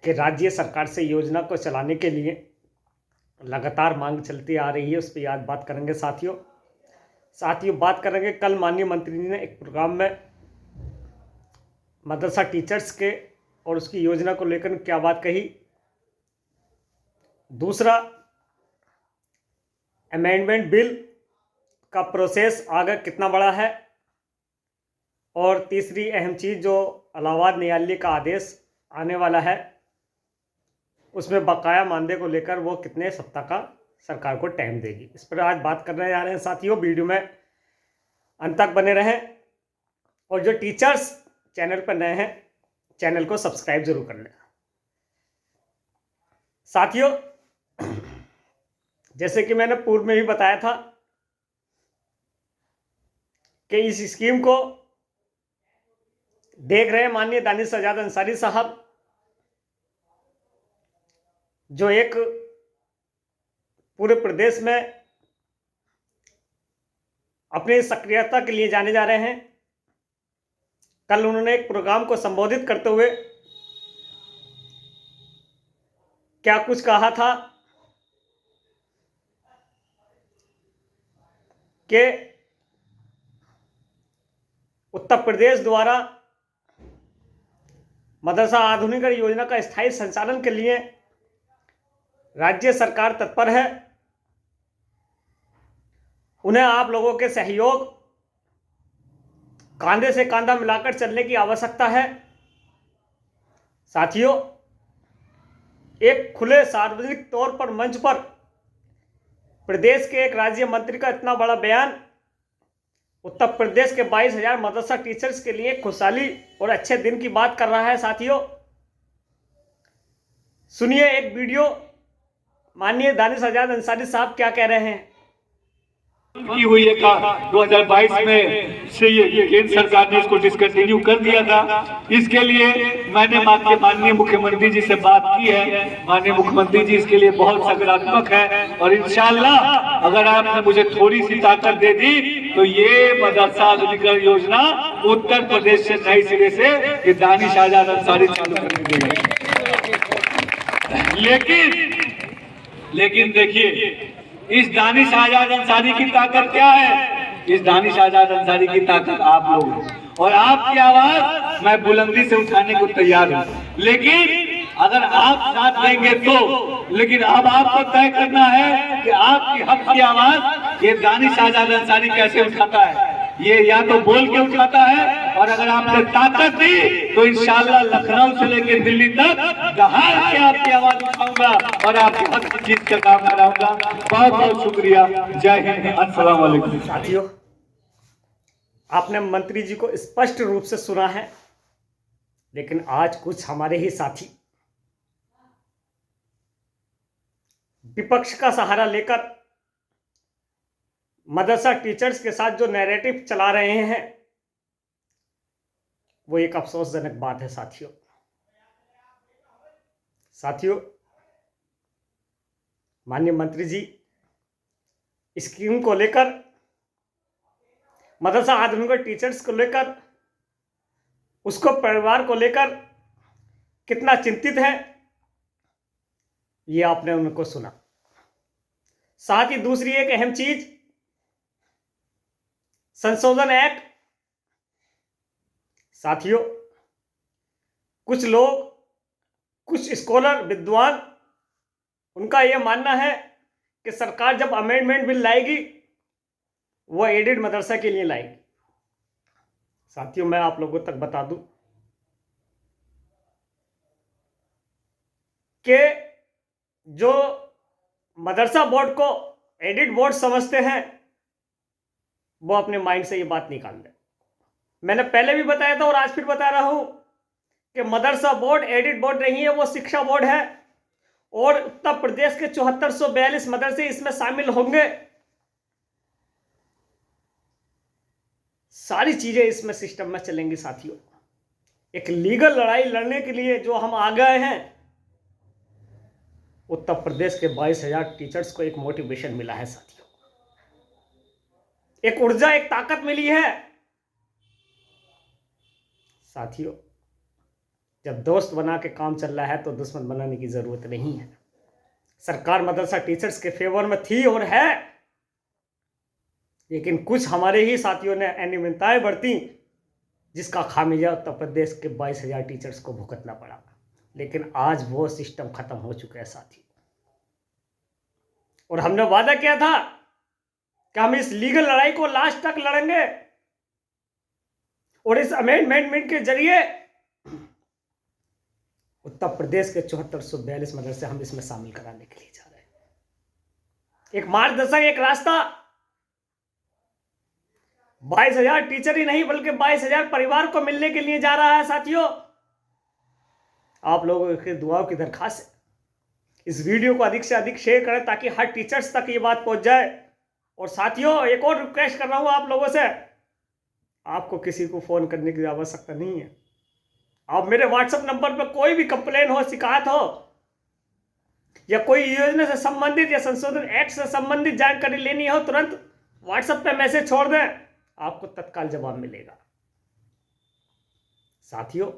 कि राज्य सरकार से योजना को चलाने के लिए लगातार मांग चलती आ रही है, उस पर आज बात करेंगे साथियों बात करेंगे। कल माननीय मंत्री जी ने एक प्रोग्राम में मदरसा टीचर्स के और उसकी योजना को लेकर क्या बात कही। दूसरा, अमेंडमेंट बिल का प्रोसेस आगे कितना बड़ा है। और तीसरी अहम चीज़, जो इलाहाबाद न्यायालय का आदेश आने वाला है उसमें बकाया मानदेय को लेकर वो कितने सप्ताह का सरकार को टाइम देगी, इस पर आज बात करने जा रहे हैं साथियों। वीडियो में अंत तक बने रहें और जो टीचर्स चैनल पर नए हैं चैनल को सब्सक्राइब जरूर कर लें। साथियों, जैसे कि मैंने पूर्व में भी बताया था कि इस स्कीम को देख रहे हैं माननीय दानिश आजाद अंसारी साहब, जो एक पूरे प्रदेश में अपनी सक्रियता के लिए जाने जा रहे हैं। कल उन्होंने एक प्रोग्राम को संबोधित करते हुए क्या कुछ कहा था कि उत्तर प्रदेश द्वारा मदरसा आधुनिकीकरण योजना का स्थायी संचालन के लिए राज्य सरकार तत्पर है। उन्हें आप लोगों के सहयोग कंधे से कंधा मिलाकर चलने की आवश्यकता है। साथियों, एक खुले सार्वजनिक तौर पर मंच पर प्रदेश के एक राज्य मंत्री का इतना बड़ा बयान उत्तर प्रदेश के 22,000 मदरसा टीचर्स के लिए खुशहाली और अच्छे दिन की बात कर रहा है। साथियों, सुनिए एक वीडियो, माननीय दानिश आजाद अंसारी साहब क्या कह रहे हैं। की हुई है का 2022 में से ये केंद्र सरकार ने इसको डिसकंटिन्यू कर दिया था। इसके लिए मैंने माननीय मुख्यमंत्री जी से बात की है। माननीय मुख्यमंत्री जी इसके लिए बहुत सकारात्मक है और इंशाल्लाह अगर आपने मुझे थोड़ी सी ताकत दे दी तो ये मदरसा आधुनिकीकरण योजना उत्तर प्रदेश से नए सिरे से ये दानिश आजाद अंसारी चालू कर देगा। लेकिन देखिए, इस दानिश आजाद अंसारी की ताकत क्या है? इस दानिश आजाद अंसारी की ताकत आप लोग और आपकी आवाज मैं बुलंदी से उठाने को तैयार हूं, लेकिन अगर आप साथ देंगे तो। लेकिन अब आपको तय करना है कि आपकी हक की आवाज ये दानिश आजाद अंसारी कैसे उठाता है। ये या तो बोल के उठाता है और अगर आपने ताकत दी तो इंशाल्लाह लखनऊ से लेकर दिल्ली तक दहाड़ के आपकी आवाज उठाऊंगा और आपके हक की चीज का काम कराऊंगा। बहुत बहुत शुक्रिया। जय हिंद, अस्सलाम वालेकुम। साथियों, आपने मंत्री जी को स्पष्ट रूप से सुना है, लेकिन आज कुछ हमारे ही साथी विपक्ष का सहारा लेकर मदरसा टीचर्स के साथ जो नैरेटिव चला रहे हैं वो एक अफसोसजनक बात है। साथियों, माननीय मंत्री जी स्कीम को लेकर, मदरसा आधुनिकीकरण टीचर्स को लेकर, उसको परिवार को लेकर कितना चिंतित है ये आपने उनको सुना। साथ ही दूसरी एक अहम चीज, संशोधन एक्ट। साथियों, कुछ लोग, कुछ स्कॉलर, विद्वान, उनका यह मानना है कि सरकार जब अमेंडमेंट बिल लाएगी वो एडेड मदरसा के लिए लाएगी। साथियों, मैं आप लोगों तक बता दूं कि जो मदरसा बोर्ड को एडेड बोर्ड समझते हैं वो अपने माइंड से ये बात निकाल दें। मैंने पहले भी बताया था और आज फिर बता रहा हूं कि मदरसा बोर्ड एडेड बोर्ड नहीं है, वो शिक्षा बोर्ड है और उत्तर प्रदेश के 7442 मदरसे इसमें शामिल होंगे। सारी चीजें इसमें सिस्टम में चलेंगी। साथियों, एक लीगल लड़ाई लड़ने के लिए जो हम आ गए हैं, उत्तर प्रदेश के 22,000 टीचर्स को एक मोटिवेशन मिला है। साथियों, एक ऊर्जा, एक ताकत मिली है। साथियों, जब दोस्त बना के काम चल रहा है तो दुश्मन बनाने की ज़रूरत नहीं है। सरकार मदरसा टीचर्स के फेवर में थी और है, लेकिन कुछ हमारे ही साथियों ने अनियमितताएं बरती, जिसका खामियाजा उत्तर प्रदेश के 22,000 टीचर्स को भुगतना पड़ा। लेकिन आज वो सिस्टम खत्म हो चुका है साथियों, और हमने वादा किया था कि हम इस लीगल लड़ाई को लास्ट तक लड़ेंगे और इस अमेंडमेंट के जरिए उत्तर प्रदेश के 7442 मदरसे हम इसमें शामिल कराने के लिए जा रहे हैं। एक मार्गदर्शक, एक रास्ता 22,000 टीचर ही नहीं बल्कि 22,000 परिवार को मिलने के लिए जा रहा है साथियों। आप लोगों की दुआओं की दरखास्त है, इस वीडियो को अधिक से अधिक शेयर करें ताकि हर टीचर्स तक ये बात पहुंच जाए। और साथियों, एक और रिक्वेस्ट कर रहा हूं आप लोगों से, आपको किसी को फोन करने की आवश्यकता नहीं है। आप मेरे व्हाट्सएप नंबर पर कोई भी कंप्लेन हो, शिकायत हो, या कोई योजना से संबंधित या संशोधन एक्ट से संबंधित जानकारी लेनी हो, तुरंत व्हाट्सएप पे मैसेज छोड़ दें, आपको तत्काल जवाब मिलेगा। साथियों,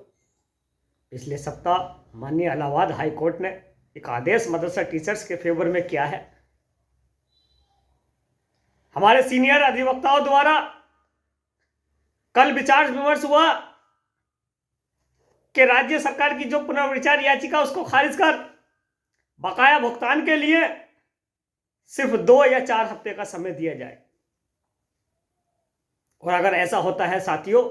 पिछले सप्ताह माननीय इलाहाबाद हाई कोर्ट ने एक आदेश मदरसा टीचर्स के फेवर में किया है। हमारे सीनियर अधिवक्ताओं द्वारा कल विचार विमर्श हुआ कि राज्य सरकार की जो पुनर्विचार याचिका उसको खारिज कर बकाया भुगतान के लिए सिर्फ 2 या 4 हफ्ते का समय दिया जाए। और अगर ऐसा होता है साथियों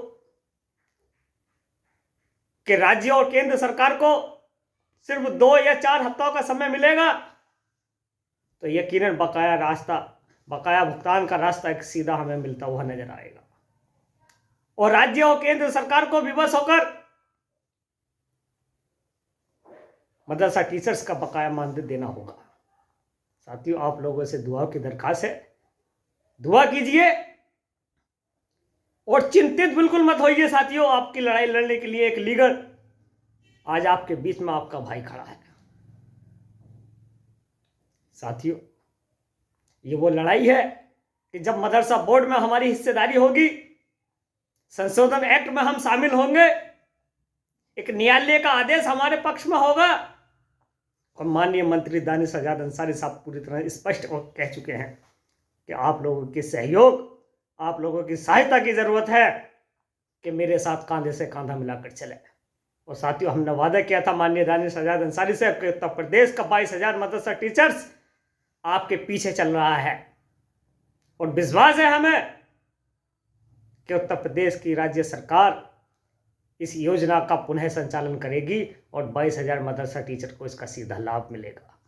कि राज्य और केंद्र सरकार को सिर्फ 2 या 4 हफ्तों का समय मिलेगा, तो यकीनन बकाया भुगतान का रास्ता एक सीधा हमें मिलता हुआ नजर आएगा। और राज्य और केंद्र सरकार को विवश होकर मदरसा टीचर्स का बकाया मानदेय देना होगा। साथियों, आप लोगों से दुआ की दरखास्त है, दुआ कीजिए और चिंतित बिल्कुल मत होइए साथियों। आपकी लड़ाई लड़ने के लिए एक लीडर आज आपके बीच में आपका भाई खड़ा है। साथियों, ये वो लड़ाई है कि जब मदरसा बोर्ड में हमारी हिस्सेदारी होगी, संशोधन एक्ट में हम शामिल होंगे, एक न्यायालय का आदेश हमारे पक्ष में होगा, और माननीय मंत्री दानिश आजाद अंसारी साहब पूरी तरह स्पष्ट कह चुके हैं कि आप लोगों के सहयोग, आप लोगों की सहायता की जरूरत है कि मेरे साथ कंधे से कंधा मिलाकर चले। और साथियों, हमने वादा किया था माननीय दानिश आजाद अंसारी से कि उत्तर प्रदेश का 22,000 मदरसा टीचर्स आपके पीछे चल रहा है, और विश्वास है हमें कि उत्तर प्रदेश की राज्य सरकार इस योजना का पुनः संचालन करेगी और 22,000 मदरसा टीचर को इसका सीधा लाभ मिलेगा।